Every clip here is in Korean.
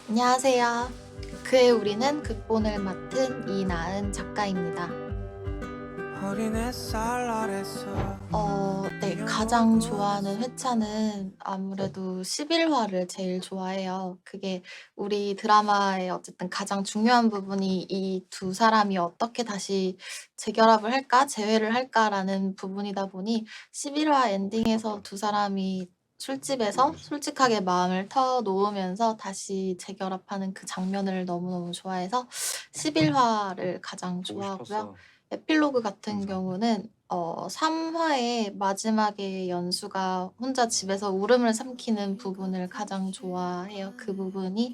안녕하세요. 그의 우리는 극본을 맡은 이나은 작가입니다. 어린 햇살 아래서 네, 가장 좋아하는 회차는 아무래도 11화를 제일 좋아해요. 그게 우리 드라마의 어쨌든 가장 중요한 부분이 이 두 사람이 어떻게 다시 재결합을 할까, 재회를 할까라는 부분이다 보니 11화 엔딩에서 두 사람이 술집에서 솔직하게 마음을 터놓으면서 다시 재결합하는 그 장면을 너무너무 좋아해서 11화를 가장 보고 좋아하고요. 싶었어. 에필로그 같은 항상. 경우는 3화의 마지막에 연수가 혼자 집에서 울음을 삼키는 부분을 가장 좋아해요. 그 부분이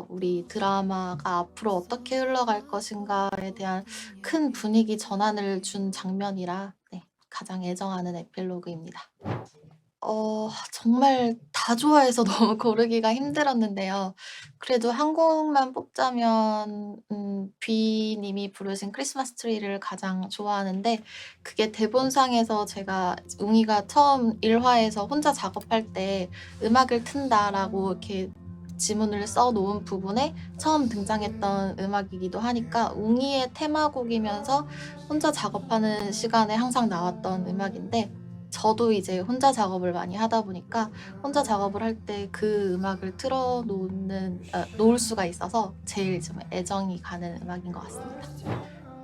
우리 드라마가 앞으로 어떻게 흘러갈 것인가에 대한 큰 분위기 전환을 준 장면이라 네, 가장 애정하는 에필로그입니다. 정말 다 좋아해서 너무 고르기가 힘들었는데요. 그래도 한 곡만 뽑자면 비 님이 부르신 크리스마스 트리를 가장 좋아하는데, 그게 대본상에서 제가 웅이가 처음 1 화에서 혼자 작업할 때 "음악을 튼다."라고 이렇게 지문을 써 놓은 부분에 처음 등장했던 음악이기도 하니까 웅이의 테마곡이면서 혼자 작업하는 시간에 항상 나왔던 음악인데, 저도 이제 혼자 작업을 많이 하다 보니까 혼자 작업을 할 때 그 음악을 틀어 놓을 수가 있어서 제일 좀 애정이 가는 음악인 것 같습니다.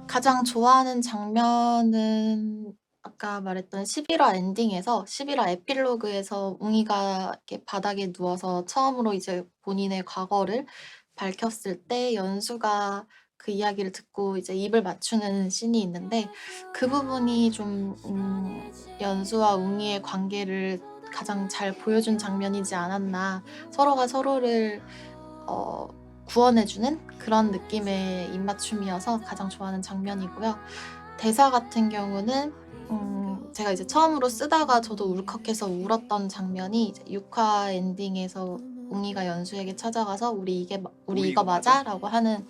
가장 좋아하는 장면은 아까 말했던 11화 엔딩에서 11화 에필로그에서 웅이가 이렇게 바닥에 누워서 처음으로 이제 본인의 과거를 밝혔을 때 연수가 그 이야기를 듣고 이제 입을 맞추는 씬이 있는데, 그 부분이 좀 연수와 웅이의 관계를 가장 잘 보여준 장면이지 않았나. 서로가 서로를 어 구원해 주는 그런 느낌의 입맞춤이어서 가장 좋아하는 장면이고요. 대사 같은 경우는 제가 이제 처음으로 쓰다가 저도 울컥해서 울었던 장면이 이제 6화 엔딩에서 웅이가 연수에게 찾아가서 "우리 이거 맞아?"라고 하는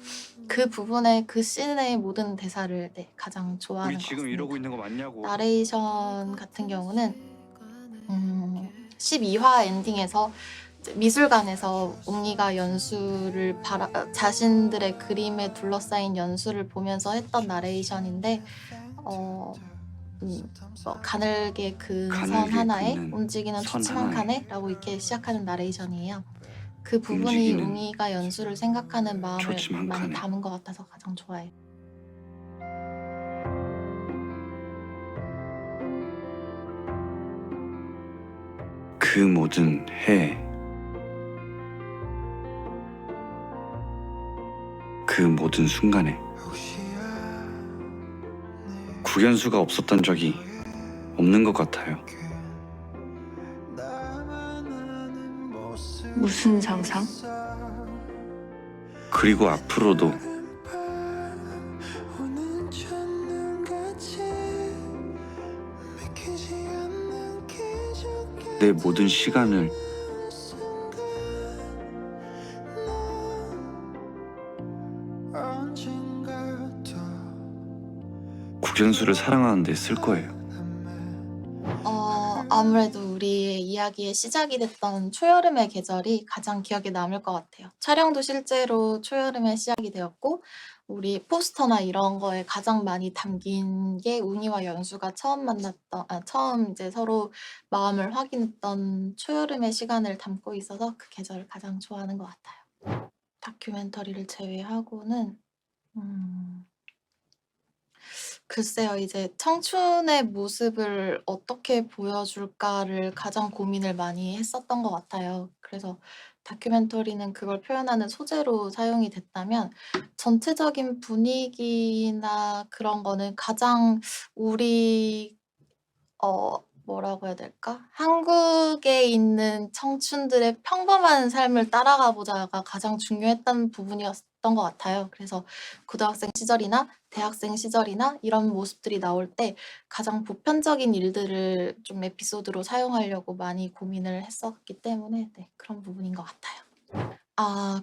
그 부분의 그 씬의 모든 대사를 네, 가장 우리 좋아하는 것 지금 이러고 같습니다. 있는 거 맞냐고. 나레이션 같은 경우는 12화 엔딩에서 이제 미술관에서 웅이가 자신들의 그림에 둘러싸인 연수를 보면서 했던 나레이션인데, 어 "가늘게 근 선 가늘게 하나에 긋는 움직이는 선 초침 한 하나에 칸에."라고 이렇게 시작하는 나레이션이에요. 그 부분이 움직이는 웅이가 연수를 생각하는 마음을 초침 한 많이 칸에 담은 것 같아서 가장 좋아해요. 그 모든 해, 그 모든 순간에 국연수가 없었던 적이 없는 것 같아요. 무슨 상상? 그리고 앞으로도 내 모든 시간을 국연수를 사랑하는 데 쓸 거예요. 아무래도 우리의 이야기의 시작이 됐던 초여름의 계절이 가장 기억에 남을 것 같아요. 촬영도 실제로 초여름에 시작이 되었고, 우리 포스터나 이런 거에 가장 많이 담긴 게 웅이와 연수가 처음 이제 서로 마음을 확인했던 초여름의 시간을 담고 있어서 그 계절을 가장 좋아하는 것 같아요. 다큐멘터리를 제외하고는 음 글쎄요. 이제 청춘의 모습을 어떻게 보여줄까를 가장 고민을 많이 했었던 것 같아요. 그래서 다큐멘터리는 그걸 표현하는 소재로 사용이 됐다면, 전체적인 분위기나 그런 거는 가장 우리 뭐라고 해야 될까? 한국에 있는 청춘들의 평범한 삶을 따라가 보자가 가장 중요했던 부분이었던 것 같아요. 그래서 고등학생 시절이나 대학생 시절이나 이런 모습들이 나올 때 가장 보편적인 일들을 좀 에피소드로 사용하려고 많이 고민을 했었기 때문에 네, 그런 부분인 것 같아요.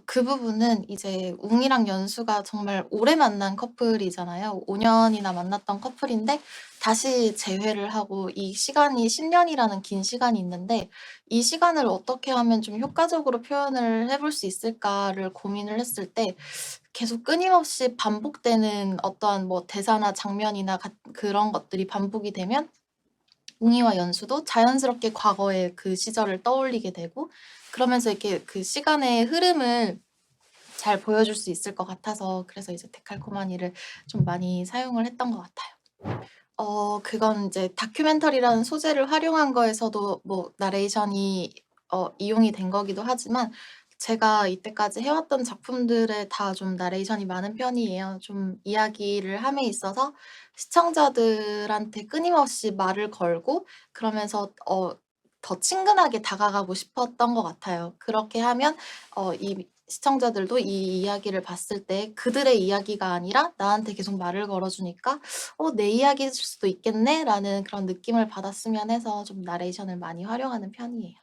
그 부분은 이제 웅이랑 연수가 정말 오래 만난 커플이잖아요. 5 년이나 만났던 커플인데 다시 재회를 하고 이 시간이 10 년이라는 긴 시간이 있는데 이 시간을 어떻게 하면 좀 효과적으로 표현을 해볼 수 있을까를 고민을 했을 때 계속 끊임없이 반복되는 어떠한 뭐 대사나 장면이나 그런 것들이 반복이 되면 웅이와 연수도 자연스럽게 과거의 그 시절을 떠올리게 되고 그러면서 이렇게 그 시간의 흐름을 잘 보여줄 수 있을 것 같아서 그래서 이제 데칼코마니를 좀 많이 사용을 했던 것 같아요. 그건 이제 다큐멘터리라는 소재를 활용한 거에서도 뭐 나레이션이 이용이 된 거기도 하지만 제가 이때까지 해 왔던 작품들에 다 좀 나레이션이 많은 편이에요. 좀 이야기를 함에 있어서 시청자들한테 끊임없이 말을 걸고 그러면서 더 친근하게 다가가고 싶었던 것 같아요. 그렇게 하면 이 시청자들도 이 이야기를 봤을 때 그들의 이야기가 아니라 나한테 계속 말을 걸어 주니까 '내 이야기일 수도 있겠네.'라는 그런 느낌을 받았으면 해서 좀 나레이션을 많이 활용하는 편이에요.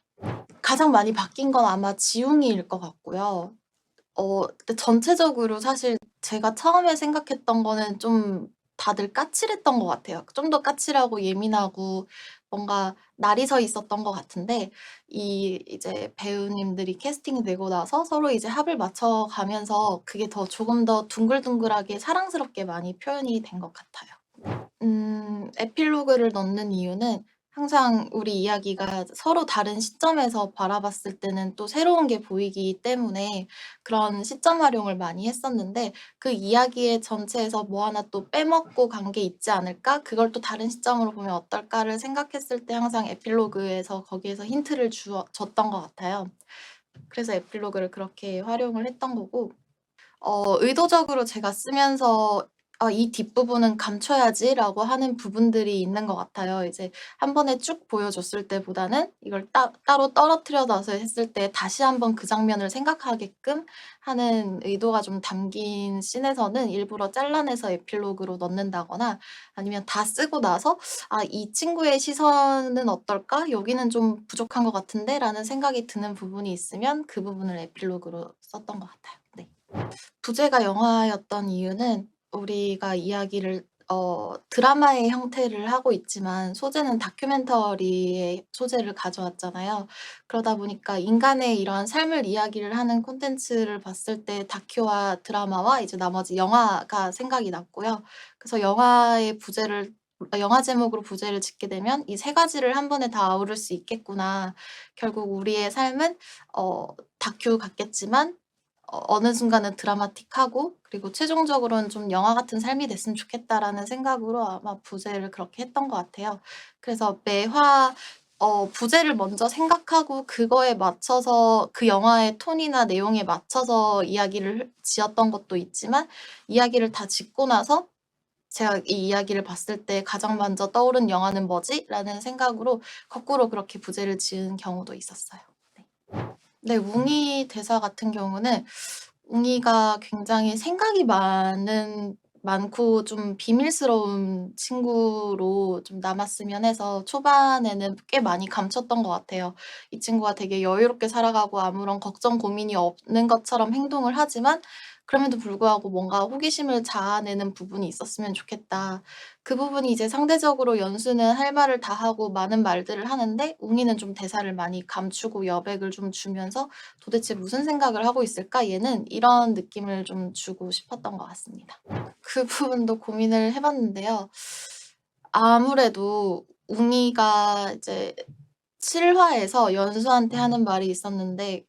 가장 많이 바뀐 건 아마 지웅이일 것 같고요. 근데 전체적으로 사실 제가 처음에 생각했던 거는 좀 다들 까칠했던 것 같아요. 좀 더 까칠하고 예민하고 뭔가 날이 서 있었던 것 같은데 이제 배우님들이 캐스팅이 되고 나서 서로 이제 합을 맞춰 가면서 그게 조금 더 둥글둥글하게 사랑스럽게 많이 표현이 된 것 같아요. 에필로그를 넣는 이유는 항상 우리 이야기가 서로 다른 시점에서 바라봤을 때는 또 새로운 게 보이기 때문에 그런 시점 활용을 많이 했었는데 그 이야기의 전체에서 뭐 하나 또 빼먹고 간 게 있지 않을까? 그걸 또 다른 시점으로 보면 어떨까를 생각했을 때 항상 에필로그에서 거기에서 힌트를 줬던 것 같아요. 그래서 에필로그를 그렇게 활용을 했던 거고 의도적으로 제가 쓰면서 '아 이 뒷부분은 감춰야지.'라고 하는 부분들이 있는 것 같아요. 이제 한 번에 쭉 보여줬을 때보다는 이걸 따로 떨어뜨려 놔서 했을 때 다시 한번 그 장면을 생각하게끔 하는 의도가 좀 담긴 씬에서는 일부러 잘라내서 에필로그로 넣는다거나 아니면 다 쓰고 나서 '아 이 친구의 시선은 어떨까? 여기는 좀 부족한 것 같은데.'라는 생각이 드는 부분이 있으면 그 부분을 에필로그로 썼던 것 같아요. 네. 부제가 영화였던 이유는 우리가 이야기를 드라마의 형태를 하고 있지만 소재는 다큐멘터리의 소재를 가져왔잖아요. 그러다 보니까 인간의 이러한 삶을 이야기를 하는 콘텐츠를 봤을 때 다큐와 드라마와 이제 나머지 영화가 생각이 났고요. 그래서 영화 제목으로 부제를 짓게 되면 '이 세 가지를 한 번에 다 아우를 수 있겠구나. 결국 우리의 삶은 다큐 같겠지만 어느 순간은 드라마틱하고 그리고 최종적으로는 좀 '영화 같은 삶이 됐으면 좋겠다.'라는 생각으로 아마 부제를 그렇게 했던 것 같아요. 그래서 매화 부제를 먼저 생각하고 그거에 맞춰서 그 영화의 톤이나 내용에 맞춰서 이야기를 지었던 것도 있지만 이야기를 다 짓고 나서 제가 이 이야기를 봤을 때 '가장 먼저 떠오른 영화는 뭐지?'라는 생각으로 거꾸로 그렇게 부제를 지은 경우도 있었어요. 네. 네. 웅이 대사 같은 경우는 웅이가 굉장히 생각이 많고 좀 비밀스러운 친구로 좀 남았으면 해서 초반에는 꽤 많이 감췄던 것 같아요. 이 친구가 되게 여유롭게 살아가고 아무런 걱정 고민이 없는 것처럼 행동을 하지만 그럼에도 불구하고 뭔가 호기심을 자아내는 부분이 있었으면 좋겠다. 그 부분이 이제 상대적으로 연수는 할 말을 다 하고 많은 말들을 하는데 웅이는 좀 대사를 많이 감추고 여백을 좀 주면서 '도대체 무슨 생각을 하고 있을까 얘는?' 이런 느낌을 좀 주고 싶었던 것 같습니다. 그 부분도 고민을 해 봤는데요. 아무래도 웅이가 이제 7 화에서 연수한테 하는 말이 있었는데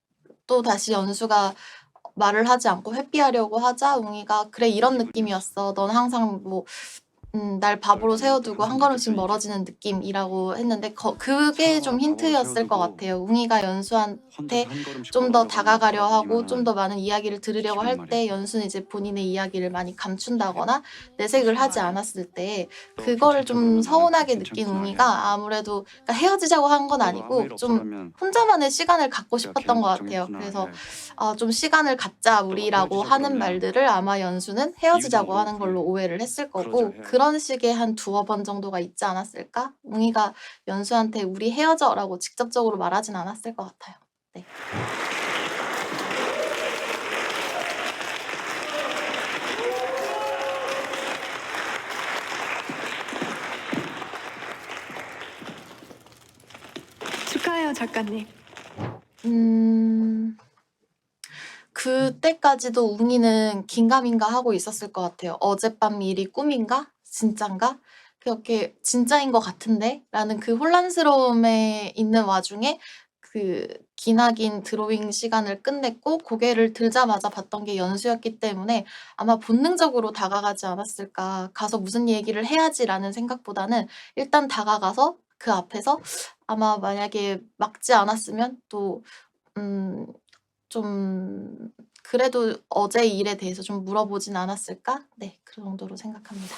또다시 연수가 말을 하지 않고 회피하려고 하자 웅이가 "그래 이런 느낌이었어. 넌 항상 뭐 날 바보로 세워두고 한 걸음씩 멀어지는 느낌"이라고 했는데 그게 좀 차와 바보로 힌트였을 것 세워두고 같아요. 웅이가 연수한테 혼자서 한 걸음씩 좀 더 멀어져 가는 다가가려 하고 좀 아니면은 더 많은 이야기를 들으려고 기분 할 말이야. 때 연수는 이제 본인의 이야기를 많이 감춘다거나 내색을 하지 않았을 때 너 그거를 괜찮다 좀 그러면 나는 다 서운하게 느낀 괜찮단 말이야. 웅이가 아무래도 그러니까 헤어지자고 한 건 너가 아무 아니고 일 좀 없더라면 혼자만의 시간을 갖고 내가 걔만 싶었던 것 같아요. 걱정했구나. 그래서 야, 좀 "시간을 갖자 너가 우리."라고 헤어지자 하는 그러면 말들을 아마 연수는 이유도 헤어지자고 모르고 하는 걸로 그냥 오해를 했을 그러자 거고 해. 그런 식의 한 두어 번 정도가 있지 않았을까? 웅이가 연수한테 "우리 헤어져."라고 직접적으로 말하진 않았을 것 같아요. 네. 작가님. 음. 그때까지도 웅이는 긴가민가 하고 있었을 것 같아요. '어젯밤 일이 꿈인가? 진짠가? 그렇게 진짜인 것 같은데?' 라는 그 혼란스러움에 있는 와중에 그 기나긴 드로잉 시간을 끝냈고 고개를 들자마자 봤던 게 연수였기 때문에 아마 본능적으로 다가가지 않았을까. '가서 무슨 얘기를 해야지.'라는 생각보다는 일단 다가가서 그 앞에서 아마 만약에 막지 않았으면 또 음 좀 그래도 어제 일에 대해서 좀 물어보진 않았을까? 네. 그 정도로 생각합니다.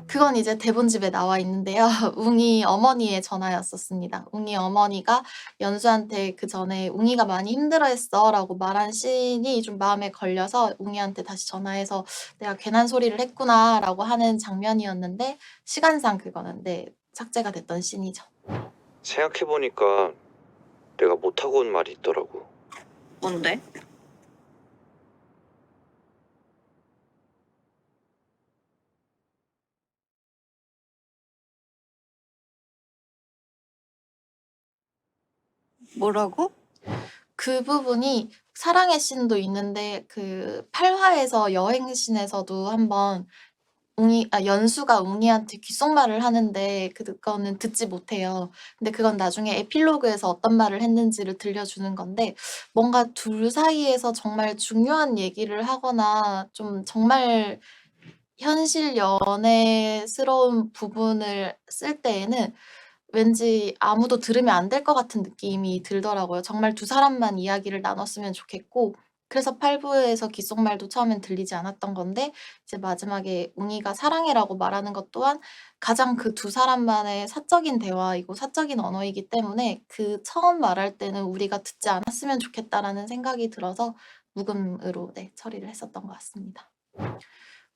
그건 이제 대본집에 나와 있는데요. 웅이 어머니의 전화였었습니다. 웅이 어머니가 연수한테 그전에 "웅이가 많이 힘들어했어."라고 말한 씬이 좀 마음에 걸려서 웅이한테 다시 전화해서 "내가 괜한 소리를 했구나."라고 하는 장면이었는데 시간상 그거는 네 삭제가 됐던 씬이죠. 생각해보니까 내가 못하고 온 말이 있더라고. 뭔데? 뭐라고? 그 부분이 사랑의 씬도 있는데 그 8 화에서 여행 씬에서도 한번 연수가 웅이한테 귓속말을 하는데 그거는 듣지 못해요. 근데 그건 나중에 에필로그에서 어떤 말을 했는지를 들려주는 건데 뭔가 둘 사이에서 정말 중요한 얘기를 하거나 좀 정말 현실 연애스러운 부분을 쓸 때에는 왠지 아무도 들으면 안 될 것 같은 느낌이 들더라고요. 정말 두 사람만 이야기를 나눴으면 좋겠고 그래서 8 부에서 귓속말도 처음엔 들리지 않았던 건데 이제 마지막에 웅이가 "사랑해."라고 말하는 것 또한 가장 그 두 사람만의 사적인 대화이고 사적인 언어이기 때문에 그 처음 말할 때는 '우리가 듣지 않았으면 좋겠다.'라는 생각이 들어서 묵음으로 네 처리를 했었던 것 같습니다.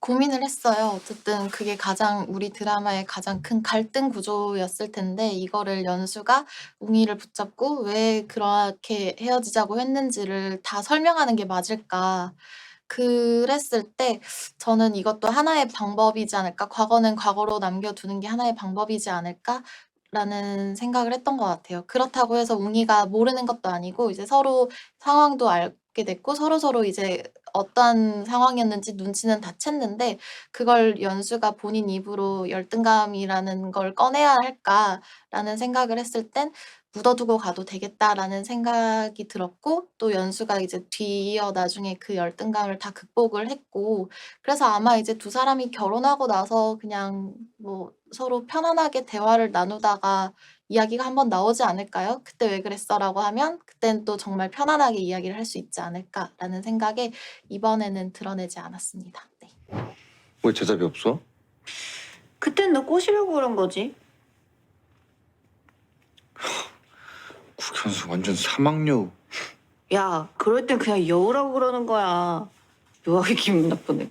고민을 했어요. 어쨌든 그게 가장 우리 드라마의 가장 큰 갈등 구조였을 텐데 이거를 연수가 웅이를 붙잡고 왜 그렇게 헤어지자고 했는지를 다 설명하는 게 맞을까. 그랬을 때 저는 '이것도 하나의 방법이지 않을까? 과거는 과거로 남겨두는 게 하나의 방법이지 않을까?'라는 생각을 했던 것 같아요. 그렇다고 해서 웅이가 모르는 것도 아니고 이제 서로 상황도 알게 됐고 서로서로 이제 어떠한 상황이었는지 눈치는 다 챘는데 그걸 연수가 본인 입으로 '열등감이라는 걸 꺼내야 할까?'라는 생각을 했을 땐 '묻어두고 가도 되겠다.'라는 생각이 들었고 또 연수가 이제 뒤이어 나중에 그 열등감을 다 극복을 했고 그래서 아마 이제 두 사람이 결혼하고 나서 그냥 뭐 서로 편안하게 대화를 나누다가 이야기가 한번 나오지 않을까요? "그때 왜 그랬어?"라고 하면 그땐 또 정말 편안하게 이야기를 할 수 있지 않을까라는 생각에 이번에는 드러내지 않았습니다. 네. 왜 대답이 없어? 그땐 너 꼬시려고 그런 거지. 국현수 완전 사막여우. 야, 그럴 땐 그냥 여우라고 그러는 거야. 묘하게 기분 나쁘네.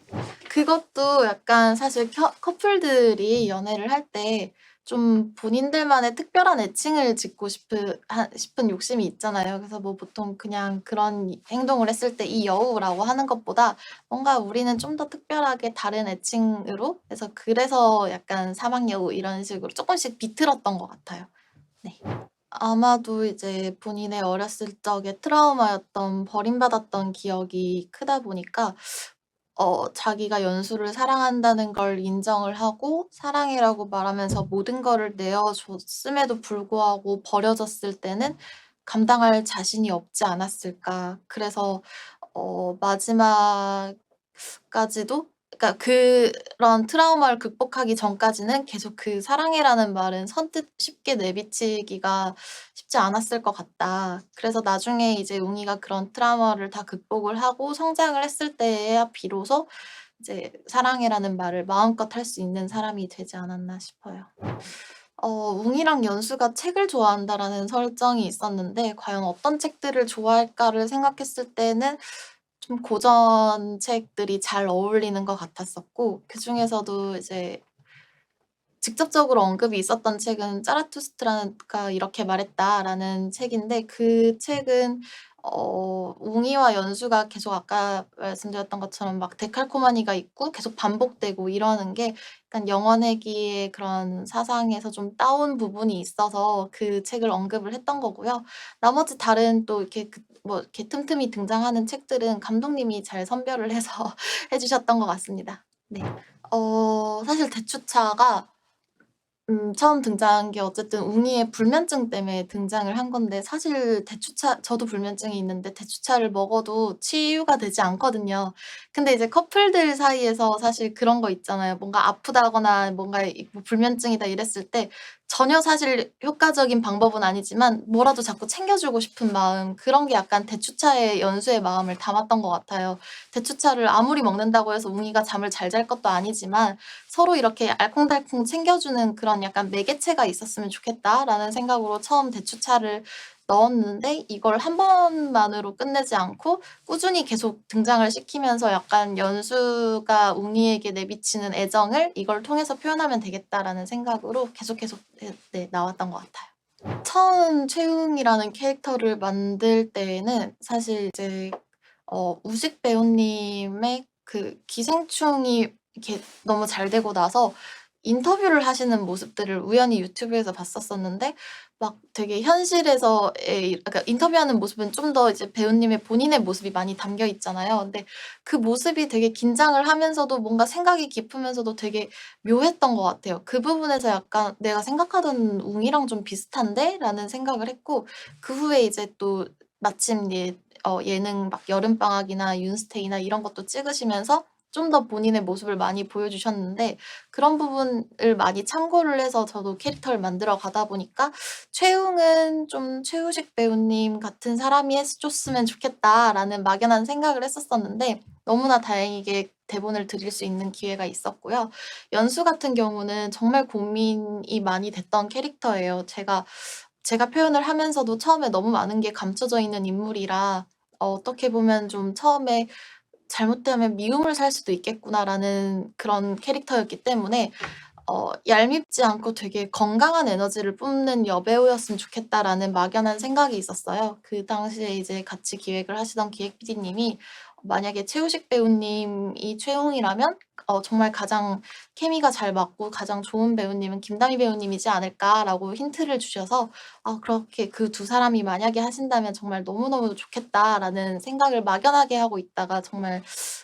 그것도 약간 사실 커플들이 연애를 할 때 좀 본인들만의 특별한 애칭을 짓고 싶은 욕심이 있잖아요. 그래서 뭐 보통 그냥 그런 행동을 했을 때 "이 여우라고 하는 것보다 뭔가 우리는 좀 더 특별하게 다른 애칭으로 해서 그래서 약간 사막여우 이런 식으로 조금씩 비틀었던 것 같아요. 네. 아마도 이제 본인의 어렸을 적의 트라우마였던 버림받았던 기억이 크다 보니까 자기가 연수를 사랑한다는 걸 인정을 하고 사랑해라고 말하면서 모든 거를 내어 줬음에도 불구하고 버려졌을 때는 감당할 자신이 없지 않았을까. 그래서 마지막까지도 그러니까 그런 트라우마를 극복하기 전까지는 계속 그 사랑해라는 말은 선뜻 쉽게 내비치기가 쉽지 않았을 것 같다. 그래서 나중에 이제 웅이가 그런 트라우마를 다 극복을 하고 성장을 했을 때에야 비로소 이제 사랑해라는 말을 마음껏 할 수 있는 사람이 되지 않았나 싶어요. 웅이랑 연수가 책을 좋아한다라는 설정이 있었는데 과연 어떤 책들을 좋아할까를 생각했을 때는 좀 고전 책들이 잘 어울리는 것 같았었고 그중에서도 이제 직접적으로 언급이 있었던 책은 "자라투스트라가 이렇게 말했다."라는 책인데 그 책은 웅이와 연수가 계속 아까 말씀드렸던 것처럼 막 데칼코마니가 있고 계속 반복되고 이러는 게 약간 영원회기의 그런 사상에서 좀 따온 부분이 있어서 그 책을 언급을 했던 거고요. 나머지 다른 또 이렇게 이렇게 틈틈이 등장하는 책들은 감독님이 잘 선별을 해서 해 주셨던 것 같습니다. 네. 사실 대추차가 처음 등장한 게 어쨌든 웅이의 불면증 때문에 등장을 한 건데, 사실 저도 불면증이 있는데 대추차를 먹어도 치유가 되지 않거든요. 근데 이제 커플들 사이에서 사실 그런 거 있잖아요. 뭔가 아프다거나 뭔가 뭐 불면증이다 이랬을 때 전혀 사실 효과적인 방법은 아니지만 뭐라도 자꾸 챙겨주고 싶은 마음, 그런 게 약간 대추차의 연수의 마음을 담았던 것 같아요. 대추차를 아무리 먹는다고 해서 웅이가 잠을 잘 잘 것도 아니지만 서로 이렇게 알콩달콩 챙겨주는 그런 약간 매개체가 있었으면 좋겠다라는 생각으로 처음 대추차를 넣었는데, 이걸 한 번만으로 끝내지 않고 꾸준히 계속 등장을 시키면서 약간 연수가 웅이에게 내비치는 애정을 이걸 통해서 표현하면 되겠다라는 생각으로 계속 나왔던 것 같아요. 처음 최웅이라는 캐릭터를 만들 때에는 사실 이제 우식 배우님의 그 기생충이 이렇게 너무 잘 되고 나서 인터뷰를 하시는 모습들을 우연히 유튜브에서 봤었었는데, 막 되게 현실에서의 그러니까 인터뷰하는 모습은 좀 더 이제 배우님의 본인의 모습이 많이 담겨 있잖아요. 근데 그 모습이 되게 긴장을 하면서도 뭔가 생각이 깊으면서도 되게 묘했던 것 같아요. 그 부분에서 약간 '내가 생각하던 웅이랑 좀 비슷한데?'라는 생각을 했고, 그 후에 이제 또 마침 예능 막 여름방학이나 윤스테이나 이런 것도 찍으시면서 좀 더 본인의 모습을 많이 보여주셨는데, 그런 부분을 많이 참고를 해서 저도 캐릭터를 만들어 가다 보니까 '최웅은 좀 최우식 배우님 같은 사람이 해 줬으면 좋겠다.'라는 막연한 생각을 했었었는데, 너무나 다행히게 대본을 드릴 수 있는 기회가 있었고요. 연수 같은 경우는 정말 고민이 많이 됐던 캐릭터예요. 제가 표현을 하면서도 처음에 너무 많은 게 감춰져 있는 인물이라 어떻게 보면 좀 처음에 '잘못되면 미움을 살 수도 있겠구나.'라는 그런 캐릭터였기 때문에 얄밉지 않고 되게 건강한 에너지를 뿜는 여배우였으면 좋겠다라는 막연한 생각이 있었어요. 그 당시에 이제 같이 기획을 하시던 기획 PD님이 만약에 최우식 배우님이 최웅이라면 정말 가장 케미가 잘 맞고 가장 좋은 배우님은 김다미 배우님이지 않을까라고 힌트를 주셔서, 그렇게 그 두 사람이 만약에 하신다면 정말 너무너무 좋겠다라는 생각을 막연하게 하고 있다가 정말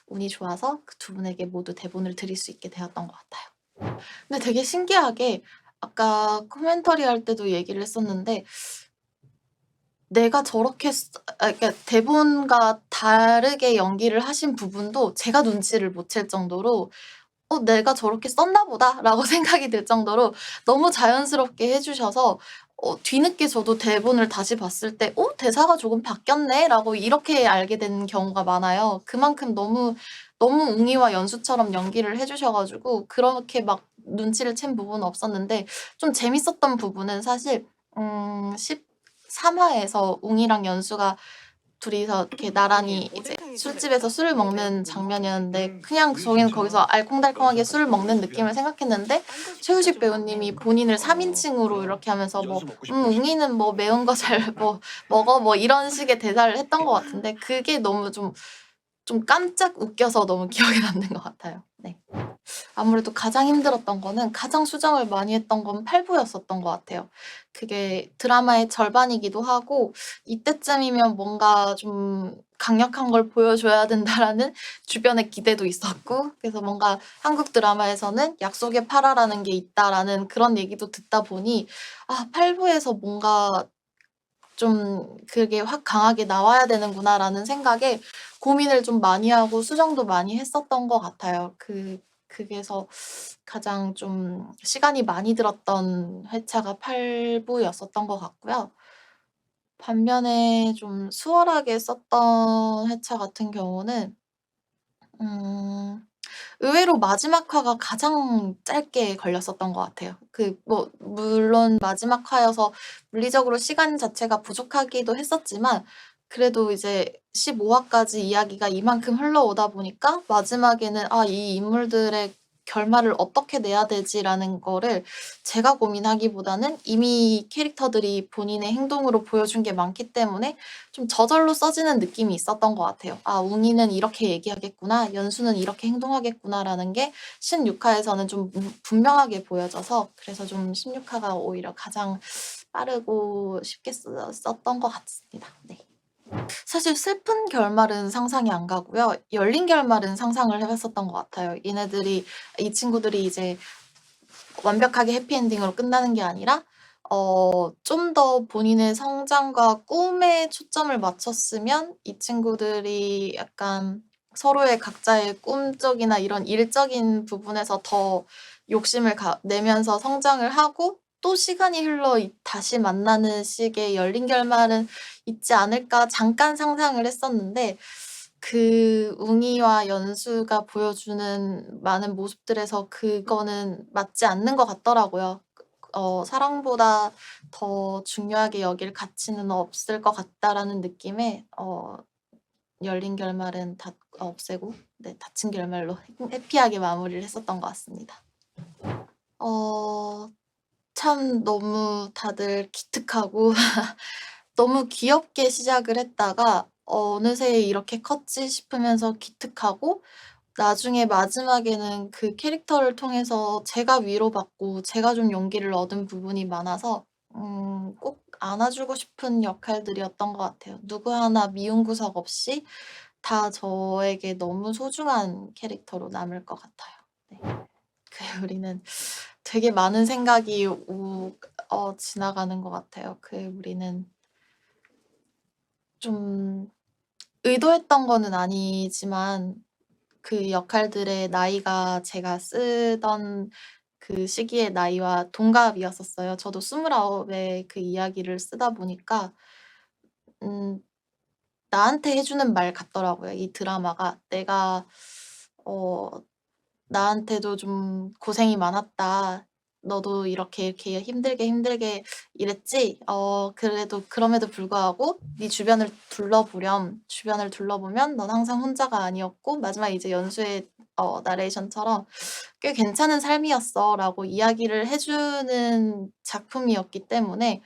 운이 좋아서 그 두 분에게 모두 대본을 드릴 수 있게 되었던 것 같아요. 근데 되게 신기하게 아까 코멘터리 할 때도 얘기를 했었는데, 내가 저렇게 그러니까 대본과 다르게 연기를 하신 부분도 제가 눈치를 못 챌 정도로 '내가 저렇게 썼나 보다.'라고 생각이 들 정도로 너무 자연스럽게 해 주셔서 뒤늦게 저도 대본을 다시 봤을 때 '대사가 조금 바뀌었네.'라고 이렇게 알게 되는 경우가 많아요. 그만큼 너무 웅이와 연수처럼 연기를 해 주셔 가지고 그렇게 막 눈치를 챈 부분은 없었는데, 좀 재밌었던 부분은 사실 13 화에서 웅이랑 연수가 둘이서 이렇게 나란히 이제 술집에서 술을 먹는 장면이었는데, 그냥 저희는 거기서 알콩달콩하게 술을 먹는 느낌을 생각했는데, 최우식 배우님이 본인을 3인칭으로 이렇게 하면서 뭐 웅이는 뭐 매운 거 잘 먹어." 뭐 이런 식의 대사를 했던 것 같은데, 그게 너무 좀 깜짝 웃겨서 너무 기억에 남는 것 같아요. 네. 아무래도 가장 힘들었던 거는, 가장 수정을 많이 했던 건 8 부였었던 것 같아요. 그게 드라마의 절반이기도 하고, 이때쯤이면 뭔가 좀 '강력한 걸 보여줘야 된다.'라는 주변의 기대도 있었고, 그래서 뭔가 한국 드라마에서는 '약속의 8 화라는 게 있다.'라는 그런 얘기도 듣다 보니 8 부에서 뭔가 좀 그게 확 강하게 나와야 되는구나'라는 생각에 고민을 좀 많이 하고 수정도 많이 했었던 것 같아요. 그게서 가장 좀 시간이 많이 들었던 회차가 8 부였었던 것 같고요. 반면에 좀 수월하게 썼던 회차 같은 경우는 음 의외로 마지막 화가 가장 짧게 걸렸었던 것 같아요. 물론 마지막 화여서 물리적으로 시간 자체가 부족하기도 했었지만, 그래도 이제 15 화까지 이야기가 이만큼 흘러오다 보니까 마지막에는 이 인물들의 결말을 어떻게 내야 되지라는 거를 제가 고민하기보다는 이미 캐릭터들이 본인의 행동으로 보여준 게 많기 때문에 좀 저절로 써지는 느낌이 있었던 것 같아요. 아, 웅이는 이렇게 얘기하겠구나, 연수는 이렇게 행동하겠구나라는 게 16화에서는 좀 분명하게 보여져서 그래서 좀 16화가 오히려 가장 빠르고 쉽게 썼던 것 같습니다. 네. 사실 슬픈 결말은 상상이 안 가고요. 열린 결말은 상상을 해봤었던 것 같아요. 이 친구들이 이제 완벽하게 해피엔딩으로 끝나는 게 아니라 좀 더 본인의 성장과 꿈에 초점을 맞췄으면 이 친구들이 약간 서로의 각자의 꿈적이나 이런 일적인 부분에서 더 욕심을 내면서 성장을 하고 또 시간이 흘러 다시 만나는 식의 열린 결말은 있지 않을까 잠깐 상상을 했었는데 그 웅이와 연수가 보여주는 많은 모습들에서 그거는 맞지 않는 것 같더라고요. 사랑보다 더 중요하게 여길 가치는 없을 것 같다라는 느낌에 열린 결말은 없애고 네, 닫힌 결말로 해피하게 마무리를 했었던 것 같습니다. 참 너무 다들 기특하고 너무 귀엽게 시작을 했다가 어느새 이렇게 컸지 싶으면서 기특하고 나중에 마지막에는 그 캐릭터를 통해서 제가 위로받고 제가 좀 용기를 얻은 부분이 많아서 꼭 안아주고 싶은 역할들이었던 것 같아요. 누구 하나 미운 구석 없이 다 저에게 너무 소중한 캐릭터로 남을 것 같아요. 네. 우리는 되게 많은 생각이 지나가는 것 같아요. 우리는 좀 의도했던 거는 아니지만 그 역할들의 나이가 제가 쓰던 그 시기의 나이와 동갑이었었어요. 저도 29에 그 이야기를 쓰다 보니까 나한테 해주는 말 같더라고요. 이 드라마가 내가 나한테도 좀 고생이 많았다. 너도 이렇게 힘들게 일했지? 그럼에도 불구하고 네 주변을 둘러보면 넌 항상 혼자가 아니었고 마지막에 이제 연수의 나레이션처럼 꽤 괜찮은 삶이었어라고 이야기를 해주는 작품이었기 때문에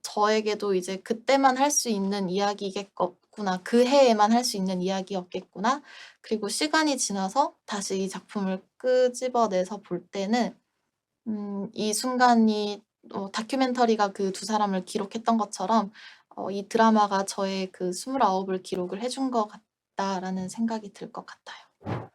저에게도 이제 그때만 할 수 있는 이야기겠구나. 그 해에만 할 수 있는 이야기였겠구나. 그리고 시간이 지나서 다시 이 작품을 끄집어내서 볼 때는 이 순간이 다큐멘터리가 그 두 사람을 기록했던 것처럼 이 드라마가 저의 그 29을 기록을 해준 것 같다라는 생각이 들 것 같아요.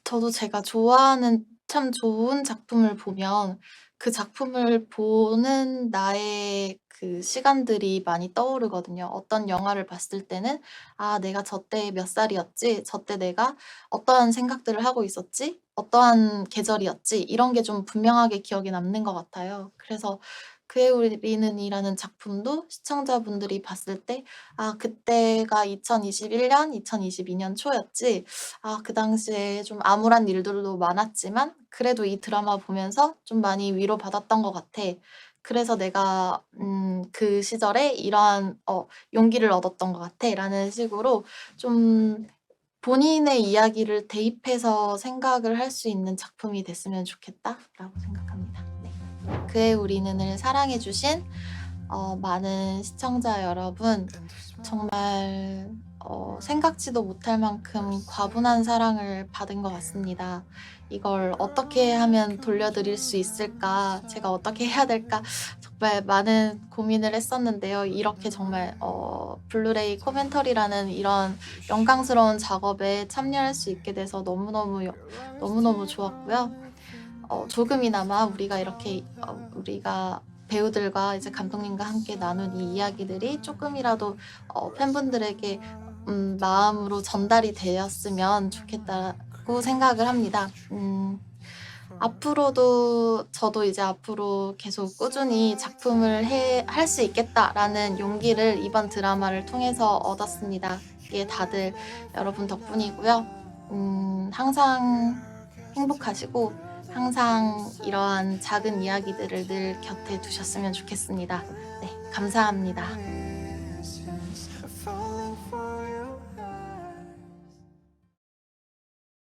저도 제가 좋아하는 참 좋은 작품을 보면 그 작품을 보는 나의 그 시간들이 많이 떠오르거든요. 어떤 영화를 봤을 때는 '아 내가 저때 몇 살이었지? 저때 내가 어떠한 생각들을 하고 있었지? 어떠한 계절이었지?' 이런 게 좀 분명하게 기억에 남는 것 같아요. 그래서 그의 우리는이라는 작품도 시청자분들이 봤을 때 '아 그때가 2021년, 2022년 초였지. 아 그 당시에 좀 암울한 일들도 많았지만 그래도 이 드라마 보면서 좀 많이 위로받았던 것 같아. 그래서 내가 그 시절에 이러한 용기를 얻었던 것 같아.'라는 식으로 좀 본인의 이야기를 대입해서 생각을 할 수 있는 작품이 됐으면 좋겠다라고 생각합니다. 네. 그의 우리는을 사랑해 주신 많은 시청자 여러분 정말 생각지도 못할 만큼 과분한 사랑을 받은 것 같습니다. 이걸 어떻게 하면 돌려드릴 수 있을까? 제가 어떻게 해야 될까? 정말 많은 고민을 했었는데요. 이렇게 정말 블루레이 코멘터리라는 이런 영광스러운 작업에 참여할 수 있게 돼서 너무너무 좋았고요. 조금이나마 우리가 배우들과 이제 감독님과 함께 나눈 이 이야기들이 조금이라도 팬분들에게 마음으로 전달이 되었으면 좋겠다고 생각을 합니다. 저도 이제 앞으로 계속 꾸준히 작품을 할 수 있겠다라는 용기를 이번 드라마를 통해서 얻었습니다. 이게 다들 여러분 덕분이고요. 항상 행복하시고 항상 이러한 작은 이야기들을 늘 곁에 두셨으면 좋겠습니다. 네, 감사합니다.